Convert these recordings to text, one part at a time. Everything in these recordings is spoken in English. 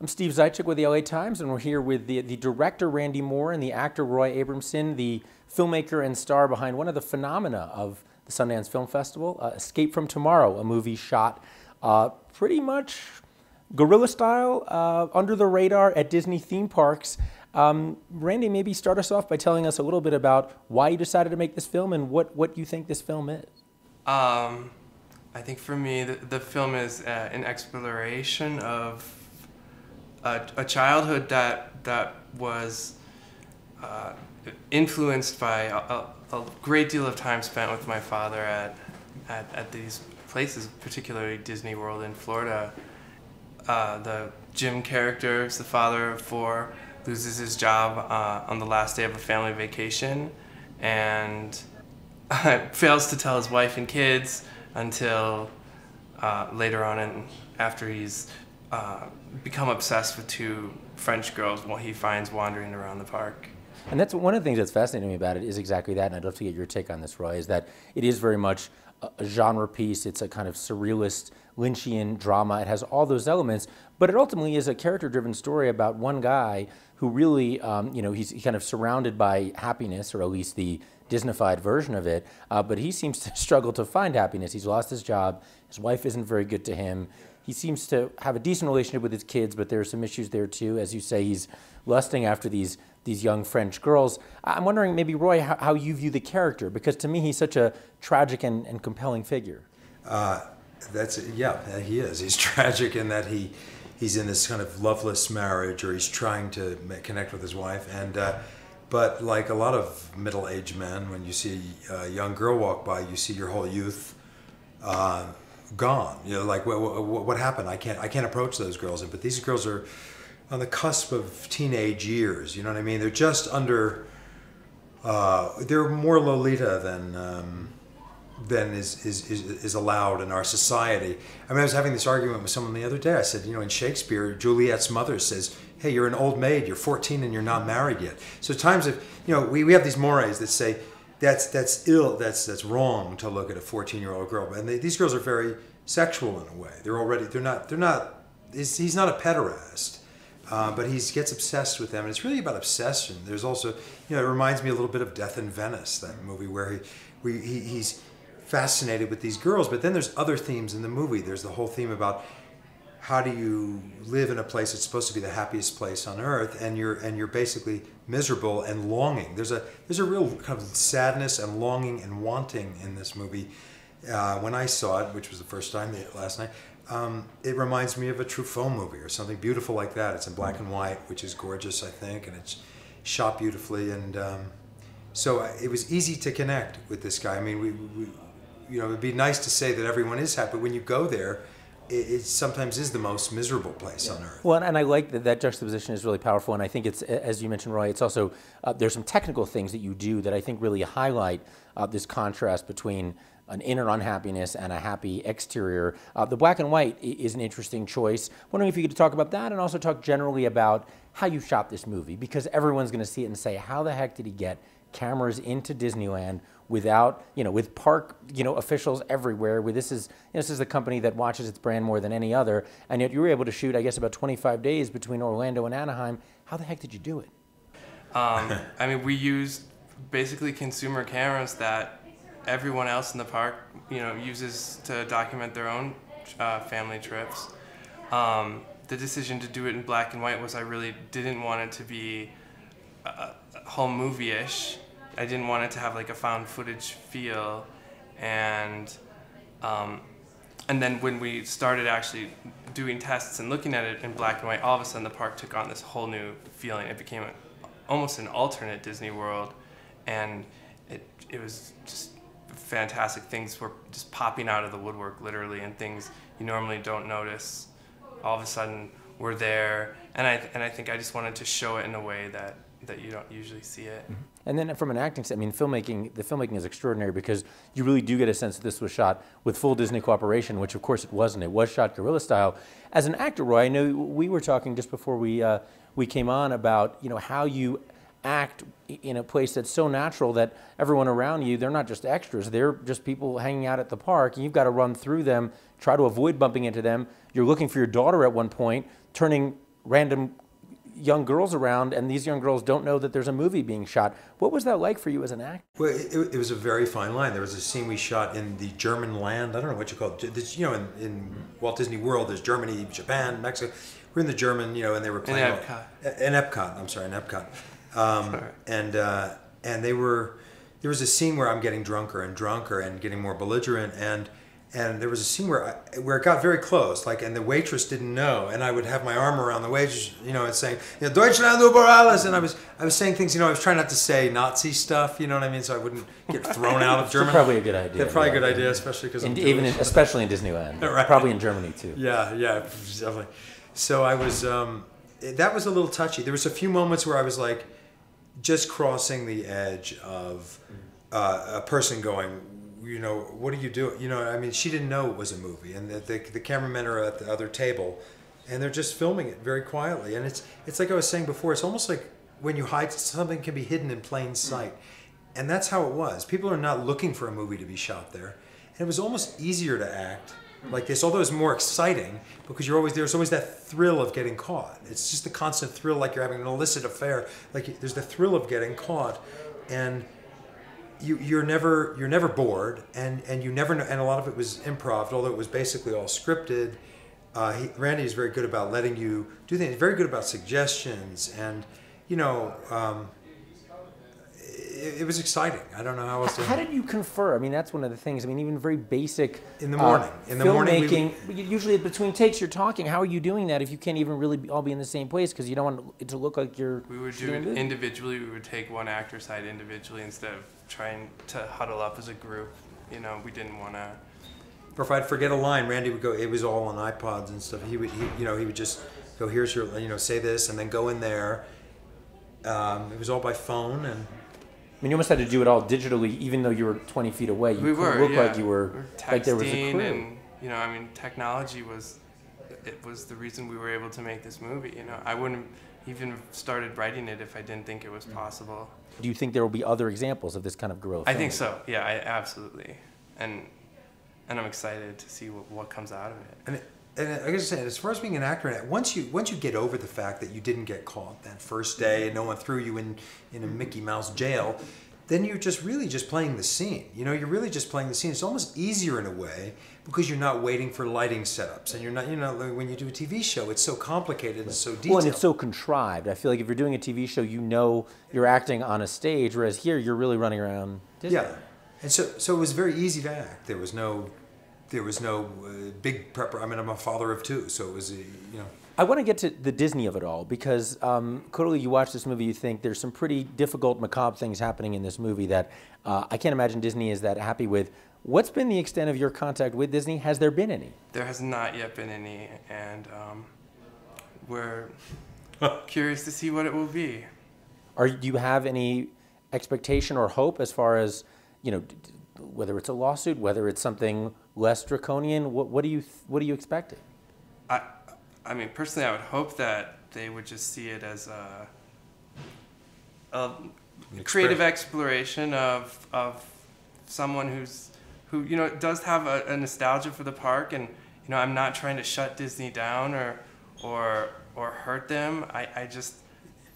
I'm Steve Zaitchik with the LA Times, and we're here with the director, Randy Moore, and the actor, Roy Abramson, the filmmaker and star behind one of the phenomena of the Sundance Film Festival, Escape from Tomorrow, a movie shot pretty much guerrilla style, under the radar at Disney theme parks. Randy, maybe start us off by telling us a little bit about why you decided to make this film and what you think this film is. I think for me, the film is an exploration of a childhood that was influenced by a great deal of time spent with my father at these places, particularly Disney World in Florida. The Jim character is the father of four, loses his job on the last day of a family vacation, and fails to tell his wife and kids until later on, and after he's become obsessed with two French girls while he finds wandering around the park. And that's one of the things that's fascinating me about it is exactly that, and I'd love to get your take on this, Roy, is that it is very much a genre piece. It's a kind of surrealist, Lynchian drama. It has all those elements, but it ultimately is a character-driven story about one guy who really, he's kind of surrounded by happiness, or at least the Disneyfied version of it, but he seems to struggle to find happiness. He's lost his job. His wife isn't very good to him. He seems to have a decent relationship with his kids, but there are some issues there too. As you say, he's lusting after these young French girls. I'm wondering, maybe, Roy, how you view the character, because to me he's such a tragic and compelling figure. Yeah, he is. He's tragic in that he's in this kind of loveless marriage, or he's trying to connect with his wife. And but like a lot of middle-aged men, when you see a young girl walk by, you see your whole youth gone. You know, like what happened? I can't approach those girls. But these girls are on the cusp of teenage years. You know what I mean? They're just under. They're more Lolita than is allowed in our society. I mean, I was having this argument with someone the other day. I said, in Shakespeare, Juliet's mother says, "Hey, you're an old maid. You're 14 and you're not married yet." So times of, we have these mores that say that's ill, that's wrong to look at a 14-year-old girl. And these girls are very sexual in a way. They're not. He's not a pederast. But he gets obsessed with them, and it's really about obsession. There's also, it reminds me a little bit of Death in Venice, that movie where he's fascinated with these girls. But then there's other themes in the movie. There's the whole theme about how do you live in a place that's supposed to be the happiest place on earth, and you're basically miserable and longing. There's a real kind of sadness and longing and wanting in this movie. When I saw it, which was the first time last night. It reminds me of a Truffaut movie or something beautiful like that. It's in black and white, which is gorgeous, I think, and it's shot beautifully. And so it was easy to connect with this guy. I mean, it'd be nice to say that everyone is happy, but when you go there, it sometimes is the most miserable place on earth. Well, and I like that juxtaposition is really powerful, and I think it's, as you mentioned, Roy, it's also, there's some technical things that you do that I think really highlight this contrast between an inner unhappiness and a happy exterior. The black and white is an interesting choice. Wondering if you could talk about that and also talk generally about how you shot this movie, because everyone's going to see it and say, how the heck did he get cameras into Disneyland without, with park, officials everywhere? This is a company that watches its brand more than any other, and yet you were able to shoot, I guess, about 25 days between Orlando and Anaheim. How the heck did you do it? I mean, we used basically consumer cameras that everyone else in the park, uses to document their own family trips. The decision to do it in black and white was I really didn't want it to be home movie-ish. I didn't want it to have like a found footage feel, and then when we started actually doing tests and looking at it in black and white, all of a sudden the park took on this whole new feeling. It became almost an alternate Disney World, and it was just fantastic. Things were just popping out of the woodwork, literally, and things you normally don't notice all of a sudden were there. And I think I just wanted to show it in a way that you don't usually see it. Mm-hmm. And then from an acting side, I mean, the filmmaking is extraordinary, because you really do get a sense that this was shot with full Disney cooperation, which of course it wasn't. It was shot guerrilla style. As an actor, Roy, I know we were talking just before we came on about how you act in a place that's so natural that everyone around you, they're not just extras, they're just people hanging out at the park, and you've got to run through them, try to avoid bumping into them. You're looking for your daughter at one point, turning random young girls around, and these young girls don't know that there's a movie being shot. What was that like for you as an actor? Well, it was a very fine line. There was a scene we shot in the German land. I don't know what you call it. This, in Walt Disney World, there's Germany, Japan, Mexico. We're in the German, and they were playing in Epcot. In Epcot. I'm sorry, in Epcot. And they were. There was a scene where I'm getting drunker and drunker and getting more belligerent, and there was a scene where it got very close, and the waitress didn't know, and I would have my arm around the waitress, and saying, Deutschland über alles, and I was saying things, I was trying not to say Nazi stuff, you know what I mean, so I wouldn't get thrown out of Germany. Probably a good idea. Probably a good idea, especially because especially in Disneyland, right. Probably in Germany too. Yeah, definitely. So I was, that was a little touchy. There was a few moments where I was like, just crossing the edge of a person going, what do you do? She didn't know it was a movie, and the cameramen are at the other table, and they're just filming it very quietly. And it's like I was saying before, it's almost like when you hide something can be hidden in plain sight, and that's how it was. People are not looking for a movie to be shot there, and it was almost easier to act like this, although it's more exciting because there's always that thrill of getting caught. It's just the constant thrill, like you're having an illicit affair. Like there's the thrill of getting caught, and you're never bored, and you never know. And a lot of it was improv, although it was basically all scripted. Randy is very good about letting you do things. Very good about suggestions, and it was exciting. I don't know how else to. How did you confer? That's one of the things. Even very basic. In the morning. In the filmmaking. Usually between takes, you're talking. How are you doing that if you can't even really all be in the same place because you don't want it to look like you're. We would do it individually. We would take one actor side individually instead of trying to huddle up as a group. We didn't want to. Or if I'd forget a line, Randy would go. It was all on iPods and stuff. He would just go, here's your, say this, and then go in there. It was all by phone and. You almost had to do it all digitally, even though you were 20 feet away. You couldn't look like you were like there was a crew. And technology was the reason we were able to make this movie. I wouldn't even have started writing it if I didn't think it was possible. Do you think there will be other examples of this kind of growth? I think so. Yeah, absolutely. And I'm excited to see what comes out of it. And like I said, as far as being an actor, once you get over the fact that you didn't get caught that first day and no one threw you in a Mickey Mouse jail, then you're really just playing the scene. You're really just playing the scene. It's almost easier in a way because you're not waiting for lighting setups, and you're not. When you do a TV show, it's so complicated and so detailed. Well, and it's so contrived. I feel like if you're doing a TV show, you're acting on a stage, whereas here you're really running around Disney. Yeah, and so it was very easy to act. There was no big prep. I'm a father of two, so it was, I want to get to the Disney of it all because clearly you watch this movie, you think there's some pretty difficult, macabre things happening in this movie that I can't imagine Disney is that happy with. What's been the extent of your contact with Disney? Has there been any? There has not yet been any, and we're curious to see what it will be. Do you have any expectation or hope as far as, whether it's a lawsuit, whether it's something less draconian? What are you expecting? Personally, I would hope that they would just see it as a creative exploration of someone who does have a nostalgia for the park, and I'm not trying to shut Disney down or hurt them. I just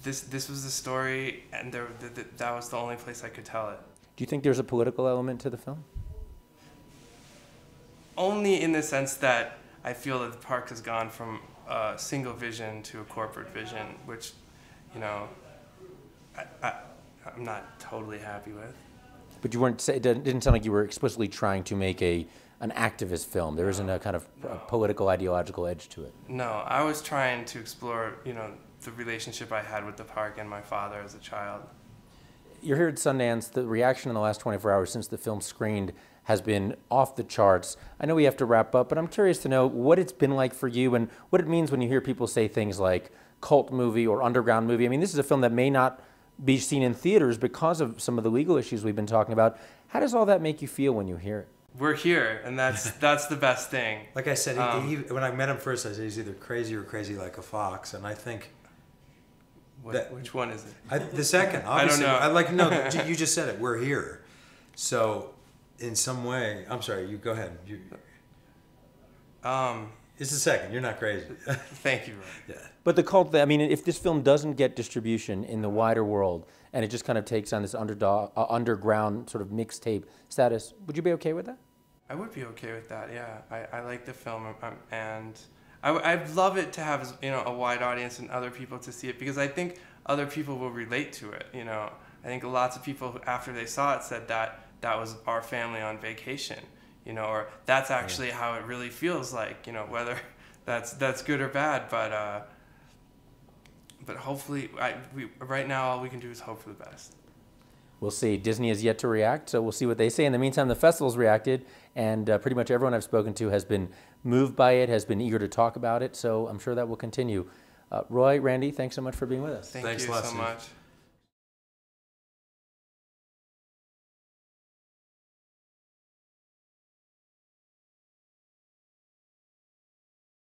this was the story, and that was the only place I could tell it. Do you think there's a political element to the film? Only in the sense that I feel that the park has gone from a single vision to a corporate vision, which, I'm not totally happy with. But you weren't. It didn't sound like you were explicitly trying to make an activist film. There isn't a kind of political, ideological edge to it. No, I was trying to explore, the relationship I had with the park and my father as a child. You're here at Sundance. The reaction in the last 24 hours since the film screened has been off the charts. I know we have to wrap up, but I'm curious to know what it's been like for you and what it means when you hear people say things like cult movie or underground movie. This is a film that may not be seen in theaters because of some of the legal issues we've been talking about. How does all that make you feel when you hear it? We're here, and that's the best thing. Like I said, when I met him first, I said he's either crazy or crazy like a fox, and I think... Which one is it? The second, obviously. I don't know. No, you just said it. We're here. So, in some way, I'm sorry. You go ahead. It's the second. You're not crazy. Thank you, Roy. Yeah. But the cult, I mean, if this film doesn't get distribution in the wider world and it just kind of takes on this underground sort of mixtape status, would you be okay with that? I would be okay with that. Yeah, I like the film, and I'd love it to have, you know, a wide audience and other people to see it, because I think other people will relate to it. You know, I think lots of people after they saw it said that was our family on vacation. You know, or that's actually how it really feels like. You know, whether that's good or bad, but hopefully, right now all we can do is hope for the best. We'll see. Disney has yet to react, so we'll see what they say. In the meantime, the festival's reacted, and pretty much everyone I've spoken to has been moved by it, has been eager to talk about it, so I'm sure that will continue. Roy, Randy, thanks so much for being with us. Thanks you so much.